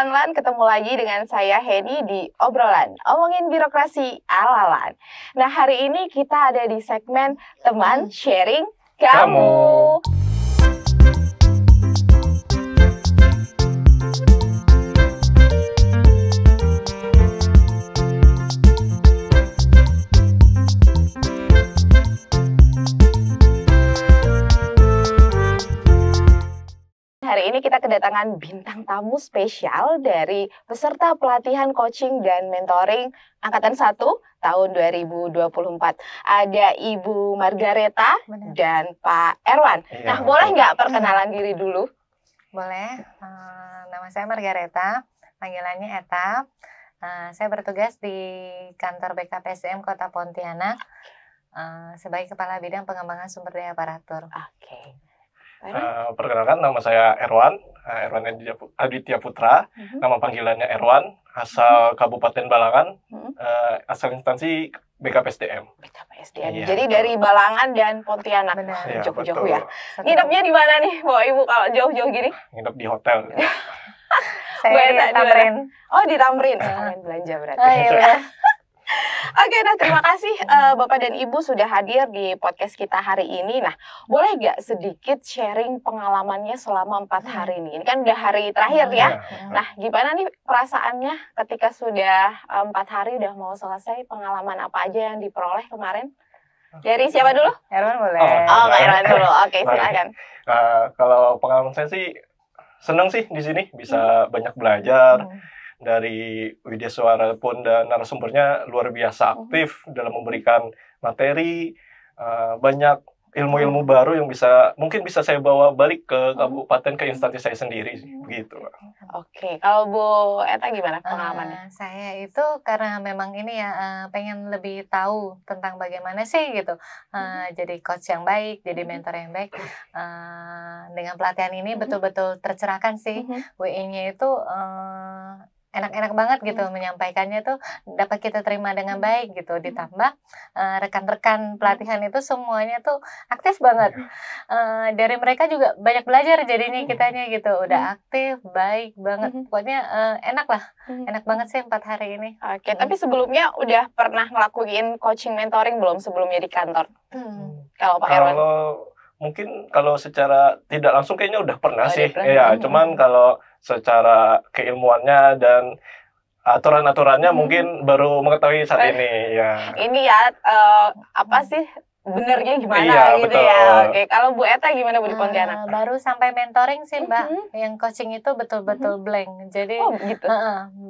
Lan-Lan, ketemu lagi dengan saya Heni di Obrolan, omongin birokrasi ala-lan. Nah, hari ini kita ada di segmen Teman Sharing Kamu. Hari ini kita kedatangan bintang tamu spesial dari peserta pelatihan coaching dan mentoring Angkatan 1 tahun 2024. Ada Ibu Margareta dan Pak Erwan. Nah, boleh nggak perkenalan diri dulu? Boleh. Nama saya Margareta, panggilannya Eta. Saya bertugas di kantor BKPSDM Kota Pontianak sebagai Kepala Bidang Pengembangan Sumber Daya Aparatur. Oke. Perkenalkan, nama saya Erwan, Erwan Aditya Putra, nama panggilannya Erwan, asal Kabupaten Balangan, asal instansi BKPSDM. BKPSDM. Iya, jadi betul. Dari Balangan dan Pontianak, jauh-jauh ya. Nginepnya di mana nih, Bapak Ibu, kalau jauh-jauh gini? Nginep di hotel. Saya di Tamrin. Oh, di Tamrin. Pengen belanja berarti. Oh, iya. Oke, nah terima kasih Bapak dan Ibu sudah hadir di podcast kita hari ini. Nah, boleh nggak sedikit sharing pengalamannya selama 4 hari ini? Ini kan udah hari terakhir ya. Nah, gimana nih perasaannya ketika sudah 4 hari udah mau selesai? Pengalaman apa aja yang diperoleh kemarin? Dari siapa dulu? Erwan boleh. Oh, Pak Erwan dulu. Oke, silakan. Kalau pengalaman saya sih senang sih di sini, bisa banyak belajar. Dari Widya Suara pun dan narasumbernya luar biasa aktif dalam memberikan materi, banyak ilmu-ilmu baru yang mungkin bisa saya bawa balik ke kabupaten, ke instansi saya sendiri gitu. Oke, kalau Bu Eta gimana pengalamannya? Saya itu karena memang ini ya pengen lebih tahu tentang bagaimana sih gitu jadi coach yang baik, jadi mentor yang baik. Dengan pelatihan ini betul-betul tercerahkan sih. WI-nya itu enak-enak banget gitu menyampaikannya tuh dapat kita terima dengan baik gitu, ditambah rekan-rekan pelatihan itu semuanya tuh aktif banget, dari mereka juga banyak belajar jadinya kitanya gitu, udah aktif, baik banget, pokoknya enak lah, enak banget sih 4 hari ini. Oke, tapi sebelumnya udah pernah ngelakuin coaching mentoring belum sebelumnya di kantor? Kalau Pak Erwan? Mungkin kalau secara tidak langsung kayaknya udah pernah sih, ya. Cuman kalau secara keilmuannya dan aturan-aturannya mungkin baru mengetahui saat ini, ya. Ini ya apa sih benernya gimana gitu betul. Ya. Oke, kalau Bu Eta gimana Bu di Pontianak? Baru sampai mentoring sih Mbak, yang coaching itu betul-betul blank. Jadi, gitu.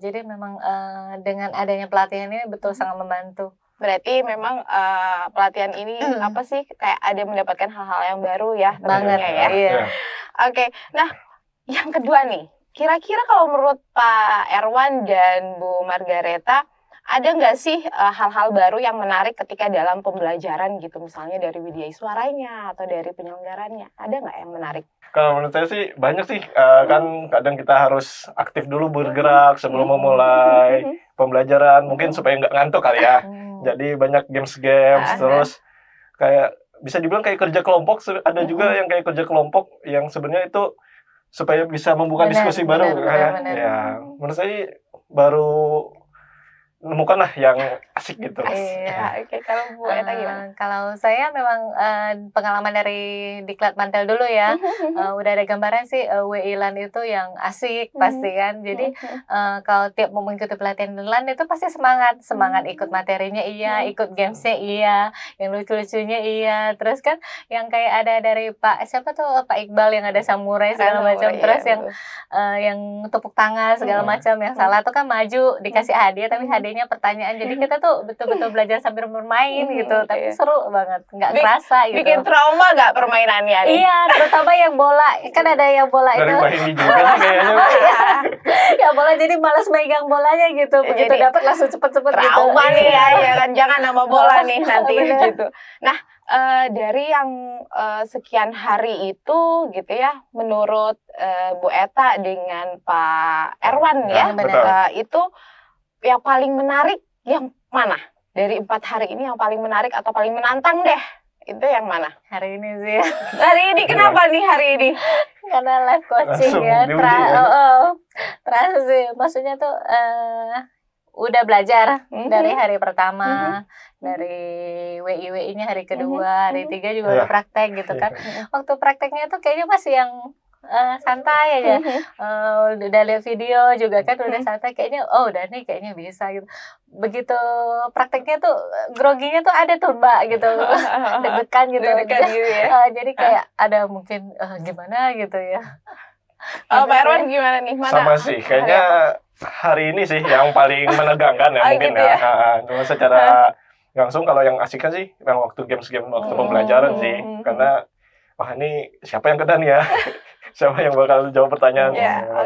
Jadi memang dengan adanya pelatihan ini betul sangat membantu. Berarti memang pelatihan ini apa sih kayak ada mendapatkan hal-hal yang baru ya tentunya ya. Iya. Oke, nah yang kedua nih, kira-kira kalau menurut Pak Erwan dan Bu Margareta ada nggak sih hal-hal baru yang menarik ketika dalam pembelajaran gitu, misalnya dari widya suaranya atau dari penyelenggarannya, ada nggak yang menarik? Kalau menurut saya sih banyak sih, kan kadang kita harus aktif dulu bergerak sebelum memulai pembelajaran, mungkin supaya nggak ngantuk kali ya. Jadi banyak games, terus kayak bisa dibilang kayak kerja kelompok, ada juga yang kayak kerja kelompok yang sebenarnya itu supaya bisa membuka diskusi baru. Ya, menurut saya baru menemukan lah yang asik gitu. Iya, oke. Kalau Bu Eta gimana? Kalau saya memang pengalaman dari Diklat Mantel dulu ya, udah ada gambaran sih WI LAN itu yang asik pasti kan. Jadi kalau tiap mau mengikuti pelatihan LAN itu pasti semangat ikut materinya iya, ikut gamesnya iya, yang lucu-lucunya iya. Terus kan yang kayak ada dari siapa tuh Pak Iqbal yang ada samurai segala macam, terus yang tepuk tangan segala macam, yang salah tuh kan maju dikasih hadiah tapi hadiahnya pertanyaan, jadi kita tuh betul-betul belajar sambil bermain gitu, tapi seru banget, nggak kerasa gitu. Bikin trauma nggak permainannya nih? Iya, terutama yang bola, kan ada yang bola dari itu. Dari juga kayaknya. Ya bola, jadi malas megang bolanya gitu, begitu dapat langsung cepet-cepet gitu. Trauma nih ya kan, jangan nama bola nih nanti gitu. Nah, dari yang sekian hari itu gitu ya, menurut Bu Eta dengan Pak Erwan ya, itu yang paling menarik yang mana? Dari 4 hari ini yang paling menarik atau paling menantang deh Itu yang mana? Hari ini sih. Hari ini kenapa nih hari ini? Karena live coaching Langsung ya. diuji ya. Terasa sih. Maksudnya tuh udah belajar dari hari pertama, dari WI-WI-nya hari kedua, hari 3 juga udah praktek gitu kan. Waktu prakteknya tuh kayaknya masih yang santai aja. Udah lihat video juga kan udah santai, kayaknya udah nih kayaknya bisa gitu. Begitu prakteknya tuh groginya tuh ada tuh Mbak gitu. Deg-degan gitu. Jadi kayak ada mungkin gimana gitu ya. Pak Erwan gimana nih? Mana? Sama sih, kayaknya hari ini sih yang paling menegangkan ya mungkin gitu ya. Cuma secara langsung kalau yang asik kan sih yang waktu game waktu pembelajaran sih, karena wah ini siapa yang kedan ya, siapa yang bakal jawab pertanyaan,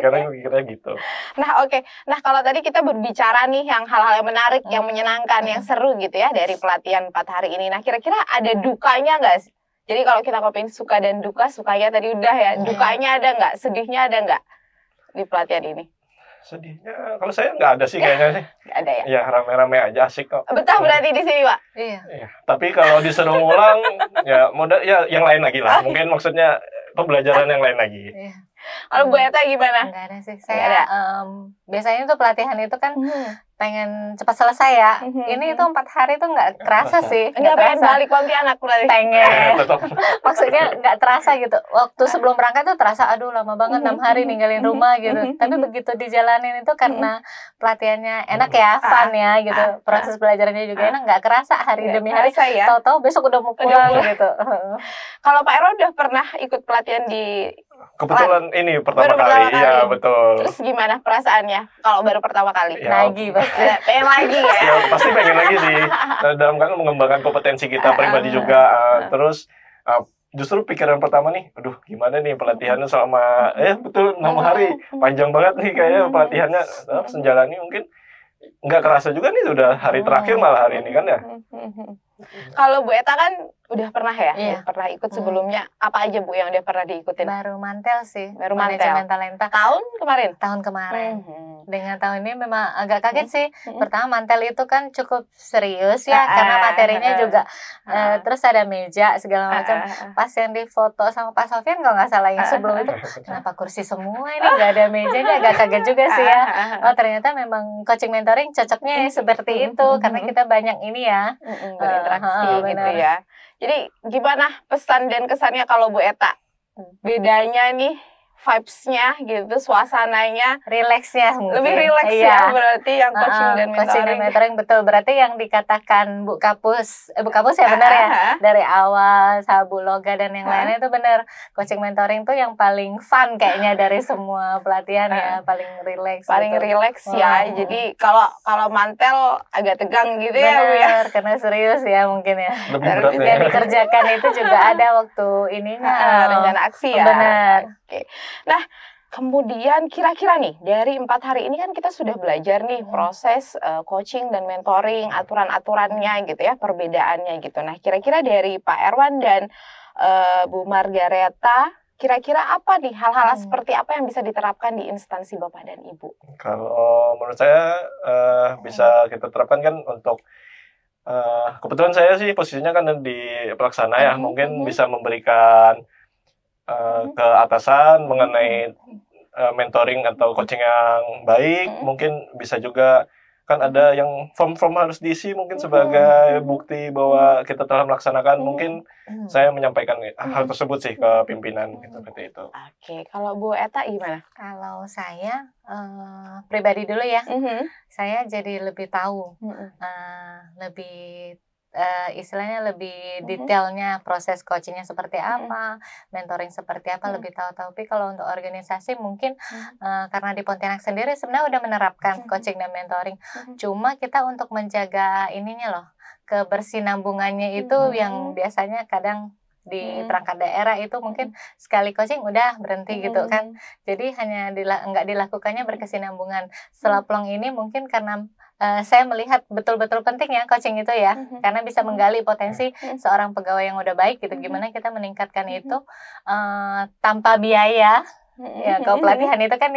karena kira-kira gitu. Nah nah kalau tadi kita berbicara nih yang hal-hal yang menarik, yang menyenangkan, yang seru gitu ya dari pelatihan 4 hari ini. Nah kira-kira ada dukanya nggak? Jadi kalau kita ngomongin suka dan duka, sukanya tadi udah ya, dukanya ada nggak? Sedihnya ada nggak di pelatihan ini? Sedihnya kalau saya nggak ada sih kayaknya sih. Nggak ada ya? Ya rame-rame aja asik kok. Betah berarti di sini Pak? Iya. Tapi kalau disuruh ngulang ya modal ya yang lain lagi lah. Mungkin maksudnya pembelajaran yang lain lagi. Iya. Kalau Bu Eta gimana? Nggak ada sih. Saya biasanya tuh pelatihan itu kan pengen cepat selesai ya. Ini tuh 4 hari tuh nggak kerasa sih. Nggak pengen balik Pontianak berarti? Pengen. Maksudnya nggak terasa gitu. Waktu sebelum berangkat tuh terasa aduh lama banget 6 hari ninggalin rumah gitu. Tapi begitu dijalanin itu karena pelatihannya enak ya, fun ya gitu. Proses belajarannya juga enak, nggak kerasa hari demi hari. Ya? Tahu-tahu besok udah mau pulang gitu. Kalau Pak Erwan udah pernah ikut pelatihan di kebetulan ini pertama kali. Iya, betul. Terus gimana perasaannya kalau baru pertama kali? Ya, lagi pasti. Pengen lagi ya? Ya pasti pengen lagi sih. Dalam kan mengembangkan kompetensi kita pribadi juga. Terus justru pikiran pertama nih, aduh gimana nih pelatihannya selama betul 6 hari. Panjang banget nih kayaknya pelatihannya. Terus menjalani mungkin nggak kerasa juga nih sudah hari terakhir malah hari ini kan ya. Kalau Bu Eta kan udah pernah ya? Iya. Pernah ikut sebelumnya. Apa aja Bu yang udah pernah diikutin? Baru mantel sih. Baru mantel. Manajemen talenta. Tahun kemarin? Tahun kemarin. Dengan tahun ini memang agak kaget sih. Pertama mantel itu kan cukup serius ya. Karena materinya juga. Terus ada meja segala macam. Pas yang difoto sama Pak Sofyan kalau nggak salah yang sebelum itu. Kenapa kursi semua ini? Nggak ada mejanya. Agak kaget juga sih ya. Oh ternyata memang coaching mentoring cocoknya seperti itu. Karena kita banyak ini ya. Berinteraksi gitu ya. Jadi gimana pesan dan kesannya kalau Bu Eta? Bedanya nih vibes-nya gitu, suasananya, relaxnya mungkin. Lebih relax ya berarti yang coaching dan mentoring. Coaching dan mentoring betul. Berarti yang dikatakan Bu Kapus ya benar ya. Dari awal Sabu Loga dan yang lainnya itu benar. Coaching mentoring tuh yang paling fun kayaknya dari semua pelatihan ya, paling relax. Paling gitu. Relax ya. Jadi kalau mantel agak tegang gitu ya Bu ya. Karena serius ya mungkin ya. Lebih berat yang dikerjakan itu juga ada waktu ininya rencana aksi ya. Benar. Oke. Nah, kemudian kira-kira nih dari 4 hari ini kan kita sudah belajar nih proses coaching dan mentoring, aturan-aturannya gitu ya, perbedaannya gitu. Nah, kira-kira dari Pak Erwan dan Bu Margareta, kira-kira apa nih hal-hal seperti apa yang bisa diterapkan di instansi Bapak dan Ibu? Kalau menurut saya bisa kita terapkan kan untuk kebetulan saya sih posisinya kan di pelaksana ya, mungkin bisa memberikan ke atasan mengenai mentoring atau coaching yang baik. Mungkin bisa juga kan ada yang form harus diisi mungkin sebagai bukti bahwa kita telah melaksanakan. Mungkin saya menyampaikan hal tersebut sih ke pimpinan gitu, seperti itu. Oke, kalau Bu Eta gimana? Kalau saya pribadi dulu ya, saya jadi lebih tahu, lebih istilahnya lebih detailnya proses coachingnya seperti apa, mentoring seperti apa, lebih tahu. Tapi kalau untuk organisasi mungkin karena di Pontianak sendiri sebenarnya udah menerapkan coaching dan mentoring. Cuma kita untuk menjaga ininya loh, kebersinambungannya itu yang biasanya kadang di perangkat daerah itu mungkin sekali coaching udah berhenti gitu kan. Jadi hanya nggak dilakukannya berkesinambungan. Setelah plong ini mungkin karena saya melihat betul-betul penting ya coaching itu ya, karena bisa menggali potensi seorang pegawai yang udah baik gitu. Gimana kita meningkatkan itu tanpa biaya, Ya, kalau pelatihan itu kan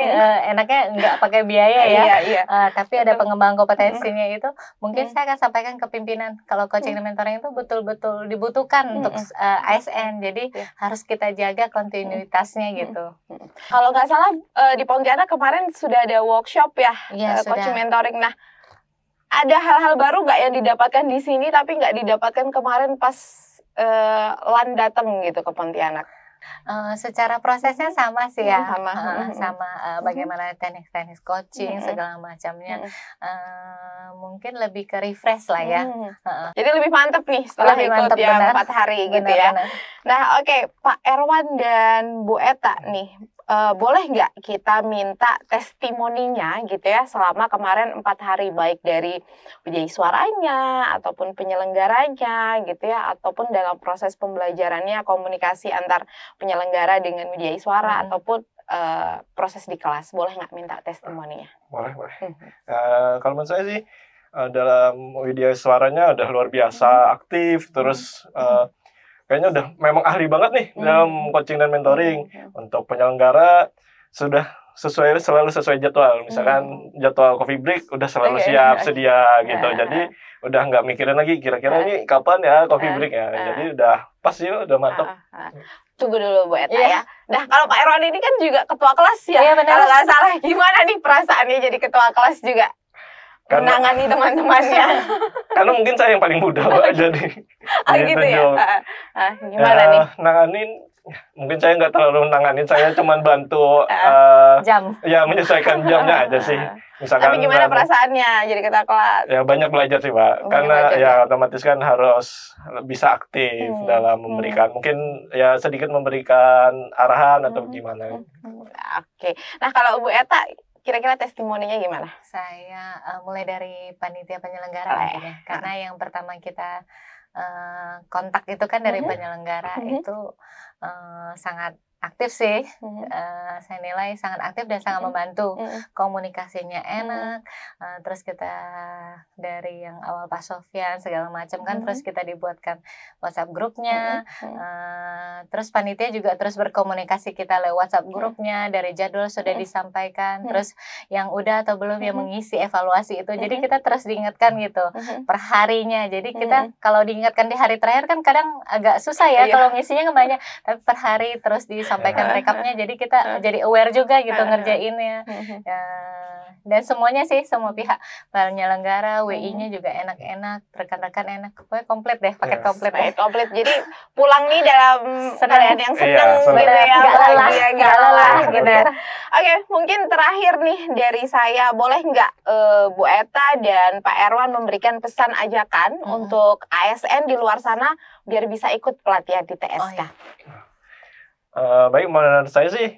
enaknya nggak pakai biaya ya. Tapi ada pengembangan kompetensinya itu mungkin saya akan sampaikan ke pimpinan. Kalau coaching dan mentoring itu betul-betul dibutuhkan untuk ASN. Jadi harus kita jaga kontinuitasnya gitu. Kalau nggak salah di Pontianak kemarin sudah ada workshop ya, coaching mentoring. Nah, ada hal-hal baru nggak yang didapatkan di sini tapi nggak didapatkan kemarin pas LAN datang gitu ke Pontianak? Secara prosesnya sama sih ya, sama bagaimana teknik-teknik coaching segala macamnya, mungkin lebih ke refresh lah ya. Jadi lebih mantep nih setelah ikut yang 4 hari gitu ya. Nah oke, Pak Erwan dan Bu Eta nih, boleh nggak kita minta testimoninya gitu ya selama kemarin 4 hari, baik dari penjadi suaranya ataupun penyelenggaranya gitu ya, ataupun dalam proses pembelajarannya komunikasi antar penyelenggara dengan media suara ataupun proses di kelas. Boleh nggak minta testimoninya? Boleh. Kalau menurut saya sih dalam media suaranya udah luar biasa aktif, terus kayaknya udah memang ahli banget nih dalam coaching dan mentoring. Untuk penyelenggara sudah selalu sesuai jadwal. Misalkan jadwal coffee break udah selalu siap sedia gitu. Jadi udah nggak mikirin lagi kira-kira ini kapan ya coffee break ya. Jadi udah pas ya, udah mantap. Tunggu dulu Bu Eta ya. Nah kalau Pak Erwan ini kan juga ketua kelas ya. Kalau nggak salah, gimana nih perasaannya jadi ketua kelas juga? Menangani teman-temannya. Karena mungkin saya yang paling muda, Pak. Jadi gitu ya. Gimana nih? Nanganin, mungkin saya nggak terlalu nanganin, saya cuma bantu jam. Ya menyesuaikan jamnya aja sih. Misalkan, tapi gimana perasaannya jadi ketua kelas? Ya banyak belajar sih, Pak. Karena ya otomatis kan harus bisa aktif dalam memberikan, mungkin ya sedikit memberikan arahan atau gimana. Oke. Nah kalau Bu Eta, kira-kira testimoninya gimana? Saya mulai dari panitia penyelenggara mungkin ya. Karena yang pertama kita kontak itu kan dari penyelenggara itu sangat aktif sih. Saya nilai sangat aktif dan sangat membantu. Komunikasinya enak. Terus kita dari yang awal Pak Sofyan segala macam kan, terus kita dibuatkan WhatsApp grupnya. Terus panitia juga terus berkomunikasi kita lewat WhatsApp grupnya, dari jadwal sudah disampaikan. Terus yang udah atau belum yang mengisi evaluasi itu. Jadi kita terus diingatkan gitu per harinya. Jadi kita kalau diingatkan di hari terakhir kan kadang agak susah ya kalau ngisinya banyak. Tapi per hari terus disampaikan rekapnya. Jadi kita jadi aware juga gitu ngerjainnya. Dan semuanya sih, semua pihak, penyelenggara, WI-nya juga enak-enak, rekan-rekan enak, pokoknya komplit deh, paket komplit deh. Komplit. Jadi pulang nih dalam keadaan yang senang gitu ya, nggak lelah gitu. Oke, mungkin terakhir nih dari saya, boleh nggak Bu Eta dan Pak Erwan memberikan pesan ajakan untuk ASN di luar sana biar bisa ikut pelatihan di TSK? Baik, menurut saya sih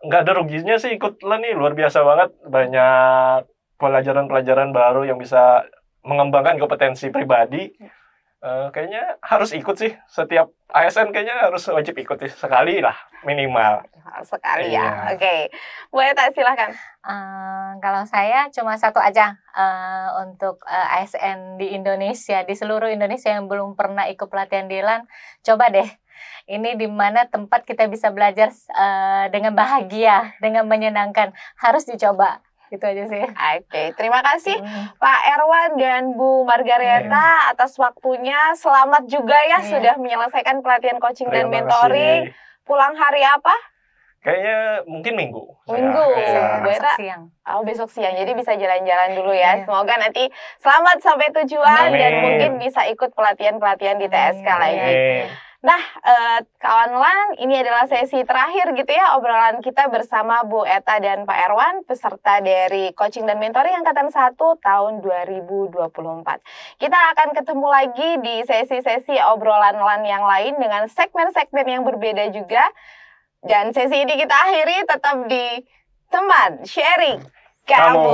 nggak ada ruginya sih ikut LAN nih, luar biasa banget, banyak pelajaran-pelajaran baru yang bisa mengembangkan kompetensi pribadi. Kayaknya harus ikut sih, setiap ASN kayaknya harus wajib ikut sih, sekali lah minimal. Sekali ya, oke. Bu Eta silahkan. Kalau saya cuma satu aja untuk ASN di Indonesia, di seluruh Indonesia yang belum pernah ikut pelatihan di LAN, coba deh. Ini di mana tempat kita bisa belajar dengan bahagia, dengan menyenangkan. Harus dicoba. Gitu aja sih. Oke, terima kasih Pak Erwan dan Bu Margareta atas waktunya. Selamat juga ya sudah menyelesaikan pelatihan coaching dan mentoring. Pulang hari apa? Kayaknya mungkin Minggu. Besok siang. Besok siang. Jadi bisa jalan-jalan dulu ya. Semoga nanti selamat sampai tujuan dan mungkin bisa ikut pelatihan-pelatihan di TSK lagi. Nah, kawan LAN, ini adalah sesi terakhir gitu ya, obrolan kita bersama Bu Eta dan Pak Erwan, peserta dari Coaching dan Mentoring Angkatan 1 tahun 2024. Kita akan ketemu lagi di sesi-sesi obrolan LAN yang lain dengan segmen-segmen yang berbeda juga. Dan sesi ini kita akhiri tetap di Teman Sharing Kamu.